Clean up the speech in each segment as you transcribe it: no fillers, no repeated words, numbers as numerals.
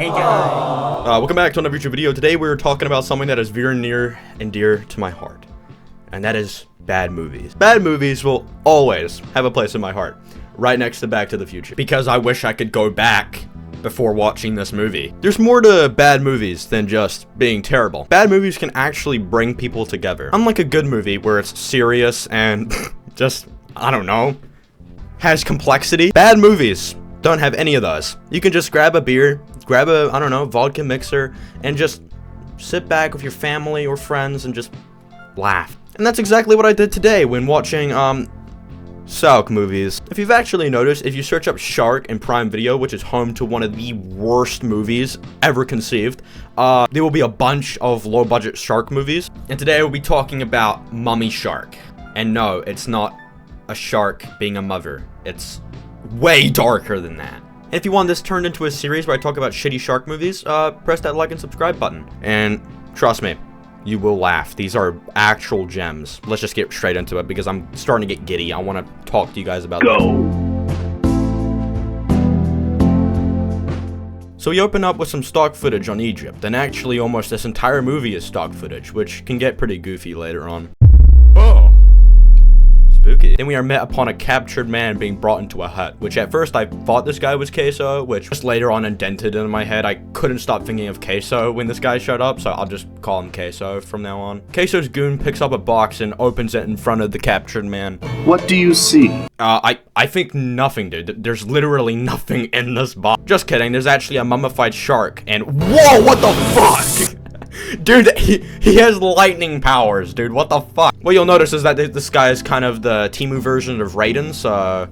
Hey guys! Welcome back to another YouTube video. Today we're talking about something that is very near and dear to my heart. And that is bad movies. Bad movies will always have a place in my heart. Right next to Back to the Future. Because I wish I could go back before watching this movie. There's more to bad movies than just being terrible. Bad movies can actually bring people together. Unlike a good movie where it's serious and just, I don't know, has complexity. Bad movies don't have any of those. You can just grab a beer, grab a, I don't know, vodka mixer, and just sit back with your family or friends and just laugh. And that's exactly what I did today when watching, Sauk movies. If you've actually noticed, if you search up Shark in Prime Video, which is home to one of the worst movies ever conceived, there will be a bunch of low-budget shark movies. And today I will be talking about Mummy Shark. And no, it's not a shark being a mother. It's way darker than that. And if you want this turned into a series where I talk about shitty shark movies, press that like and subscribe button. And trust me, you will laugh. These are actual gems. Let's just get straight into it because I'm starting to get giddy. I want to talk to you guys about So we open up with some stock footage on Egypt, and actually almost this entire movie is stock footage, which can get pretty goofy later on. Oh! Spooky. Then we are met upon a captured man being brought into a hut, which at first I thought this guy was Queso, which just later on indented in my head. I couldn't stop thinking of Queso when this guy showed up, so I'll just call him Queso from now on. Queso's goon picks up a box and opens it in front of the captured man. What do you see? I think nothing, dude. There's literally nothing in this box. Just kidding, there's actually a mummified shark, and whoa, what the fuck? Dude, he has lightning powers, dude. What the fuck? What you'll notice is that this guy is kind of the Temu version of Raiden, so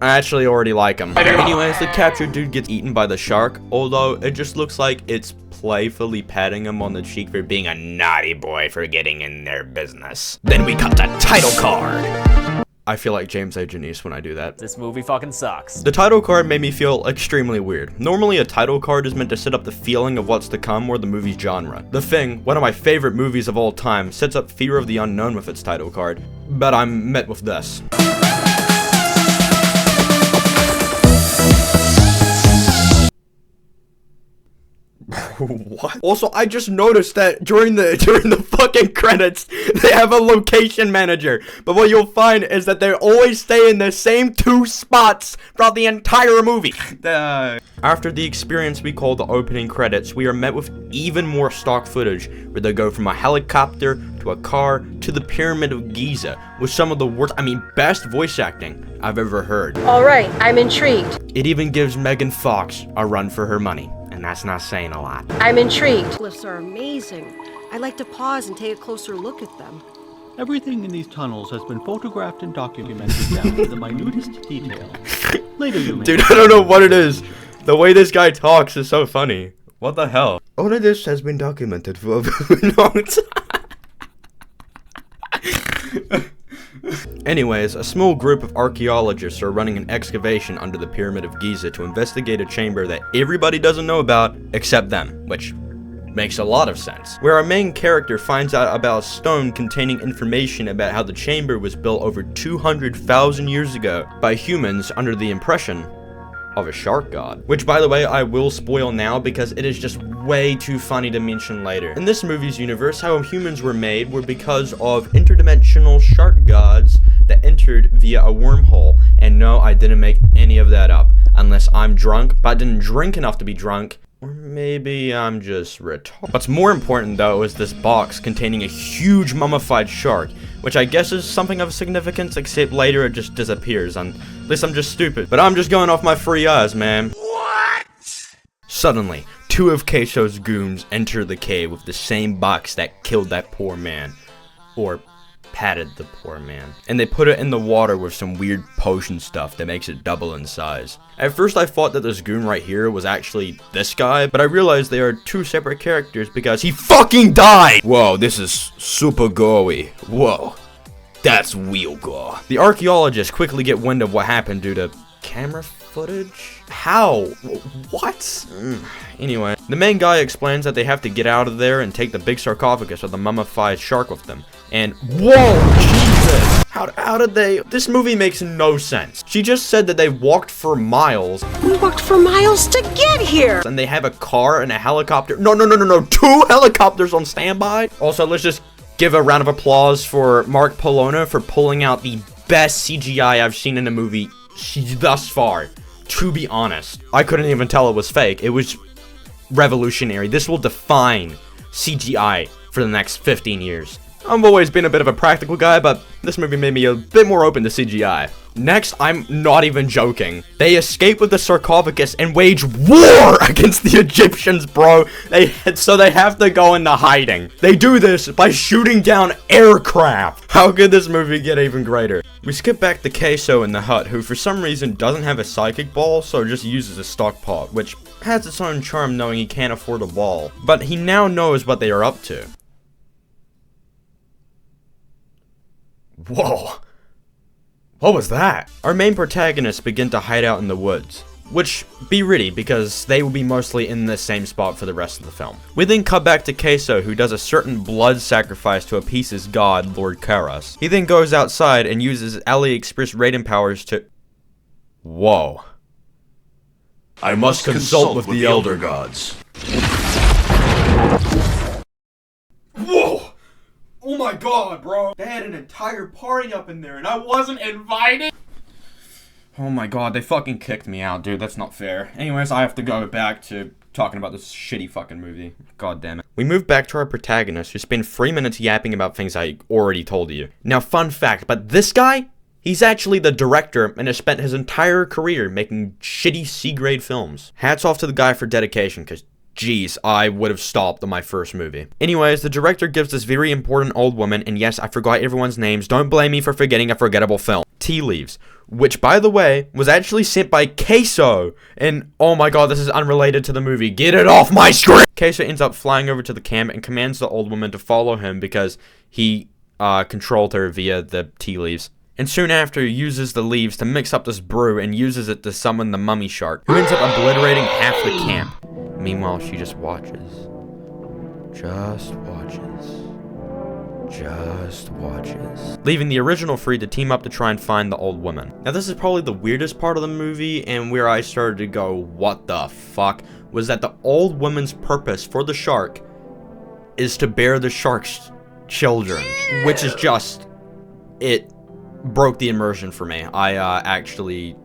I actually already like him. Anyways, the captured dude gets eaten by the shark, although it just looks like it's playfully patting him on the cheek for being a naughty boy for getting in their business. Then we cut the title card. I feel like James A. Janice when I do that. This movie fucking sucks. The title card made me feel extremely weird. Normally a title card is meant to set up the feeling of what's to come or the movie's genre. The Thing, one of my favorite movies of all time, sets up fear of the unknown with its title card. But I'm met with this. What? Also, I just noticed that during the fucking credits, they have a location manager. But what you'll find is that they always stay in the same two spots throughout the entire movie. After the experience we call the opening credits, we are met with even more stock footage where they go from a helicopter to a car to the Pyramid of Giza with some of the worst, best voice acting I've ever heard. Alright, I'm intrigued. It even gives Megan Fox a run for her money. And that's not saying a lot. I'm intrigued. Lifts are amazing. I'd like to pause and take a closer look at them. Everything in these tunnels has been photographed and documented down to the minutest detail. Later you may... Dude, I don't know what it is. The way this guy talks is so funny. What the hell? All of this has been documented for a very long time. Anyways, a small group of archaeologists are running an excavation under the Pyramid of Giza to investigate a chamber that everybody doesn't know about except them, which makes a lot of sense. Where our main character finds out about a stone containing information about how the chamber was built over 200,000 years ago by humans under the impression of a shark god. Which, by the way, I will spoil now because it is just way too funny to mention later. In this movie's universe, how humans were made were because of interdimensional shark gods that entered via a wormhole. And no, I didn't make any of that up. Unless I'm drunk, but I didn't drink enough to be drunk. Or maybe I'm just retarded. What's more important, though, is this box containing a huge mummified shark, which I guess is something of significance, except later it just disappears, and at least I'm just stupid. But I'm just going off my free eyes, man. What? Suddenly, two of Queso's goons enter the cave with the same box that killed that poor man. Or patted the poor man. And they put it in the water with some weird potion stuff that makes it double in size. At first I thought that this goon right here was actually this guy, but I realized they are two separate characters because he fucking died! Whoa, this is super gory. Whoa. That's real gore. The archaeologists quickly get wind of what happened due to camera footage? How? What? Anyway, the main guy explains that they have to get out of there and take the big sarcophagus of the mummified shark with them, And whoa, Jesus! How did they? This movie makes no sense. She just said that they walked for miles. We walked for miles to get here. And they have a car and a helicopter. No, 2 helicopters on standby. Also, let's just give a round of applause for Mark Polona for pulling out the best CGI I've seen in a movie thus far. To be honest, I couldn't even tell it was fake. It was revolutionary. This will define CGI for the next 15 years. I've always been a bit of a practical guy, but this movie made me a bit more open to CGI. Next, I'm not even joking. They escape with the sarcophagus and wage war against the Egyptians, bro. So they have to go into hiding. They do this by shooting down aircraft. How could this movie get even greater? We skip back to Queso in the hut, who for some reason doesn't have a psychic ball, so just uses a stock pot, which has its own charm knowing he can't afford a ball. But he now knows what they are up to. Whoa. What was that? Our main protagonists begin to hide out in the woods. Which, be ready, because they will be mostly in the same spot for the rest of the film. We then cut back to Queso, who does a certain blood sacrifice to appease his god, Lord Karas. He then goes outside and uses AliExpress rating powers to... Whoa. I must consult with the Elder Gods. Whoa! Oh my god, bro. They had an entire party up in there and I wasn't invited. Oh my god, they fucking kicked me out, dude. That's not fair. Anyways, I have to go back to talking about this shitty fucking movie. God damn it. We move back to our protagonist, who spent 3 minutes yapping about things I already told you. Now, fun fact, but this guy, he's actually the director and has spent his entire career making shitty C-grade films. Hats off to the guy for dedication, because jeez, I would have stopped on my first movie. Anyways, the director gives this very important old woman, and yes, I forgot everyone's names, don't blame me for forgetting a forgettable film, tea leaves, which, by the way, was actually sent by Queso, and oh my god, this is unrelated to the movie, get it off my screen! Queso ends up flying over to the camp and commands the old woman to follow him because he controlled her via the tea leaves. And soon after, he uses the leaves to mix up this brew and uses it to summon the mummy shark, who ends up obliterating half the camp. Meanwhile, she just watches. Just watches. Just watches. Leaving the original three to team up to try and find the old woman. Now, this is probably the weirdest part of the movie, and where I started to go, what the fuck, was that the old woman's purpose for the shark is to bear the shark's children, which is just... it broke the immersion for me. I actually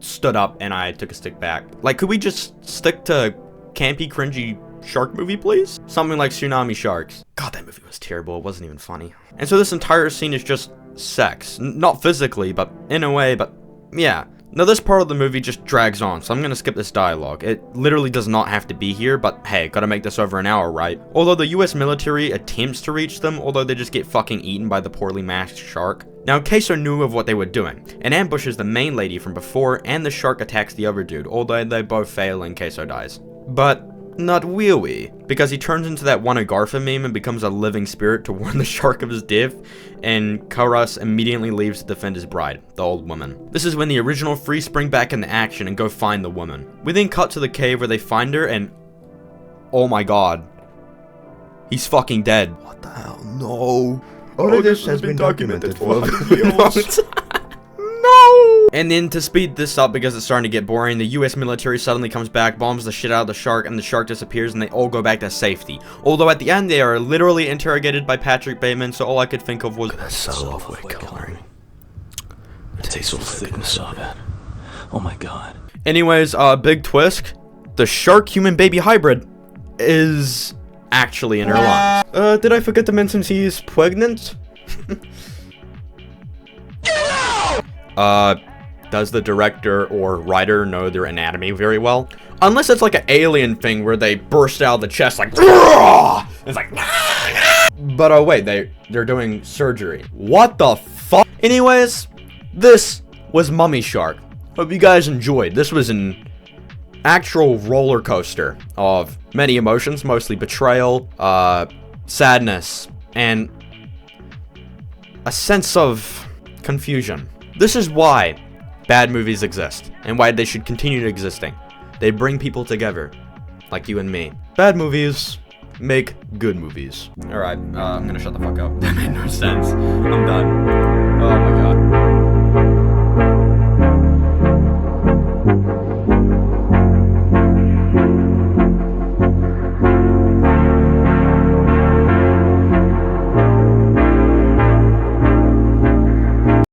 stood up and I took a stick back. Like, could we just stick to campy, cringy shark movie, please? Something like Tsunami Sharks. God, that movie was terrible. It wasn't even funny. And so this entire scene is just sex. Not physically, but in a way, but yeah. Now, this part of the movie just drags on, so I'm gonna skip this dialogue. It literally does not have to be here, but hey, gotta make this over an hour, right? Although the US military attempts to reach them, although they just get fucking eaten by the poorly masked shark. Now, Queso knew of what they were doing, and ambushes the main lady from before, and the shark attacks the other dude, although they both fail and Queso dies. But not really, because he turns into that one Agartha meme and becomes a living spirit to warn the shark of his death, and Karas immediately leaves to defend his bride, the old woman. This is when the original three spring back into action and go find the woman. We then cut to the cave where they find her, and oh my god, he's fucking dead. What the hell? No. All of this has been documented for years. No! And then to speed this up because it's starting to get boring, the US military suddenly comes back, bombs the shit out of the shark, and the shark disappears and they all go back to safety. Although at the end they are literally interrogated by Patrick Bateman, so all I could think of was that subtle off-white coloring. The tasteful thickness of it. Oh my god. Anyways, big twist. The shark-human baby hybrid is actually in her lungs. Did I forget to mention she's pregnant? Does the director or writer know their anatomy very well? Unless it's like an alien thing where they burst out of the chest like, it's like, but oh wait, they're doing surgery. What the fuck? Anyways, this was Mummy Shark. Hope you guys enjoyed. This was an actual roller coaster of many emotions, mostly betrayal, sadness, and a sense of confusion. This is why bad movies exist, and why they should continue existing. They bring people together, like you and me. Bad movies make good movies. Alright, I'm gonna shut the fuck up. That made no sense. I'm done. Oh my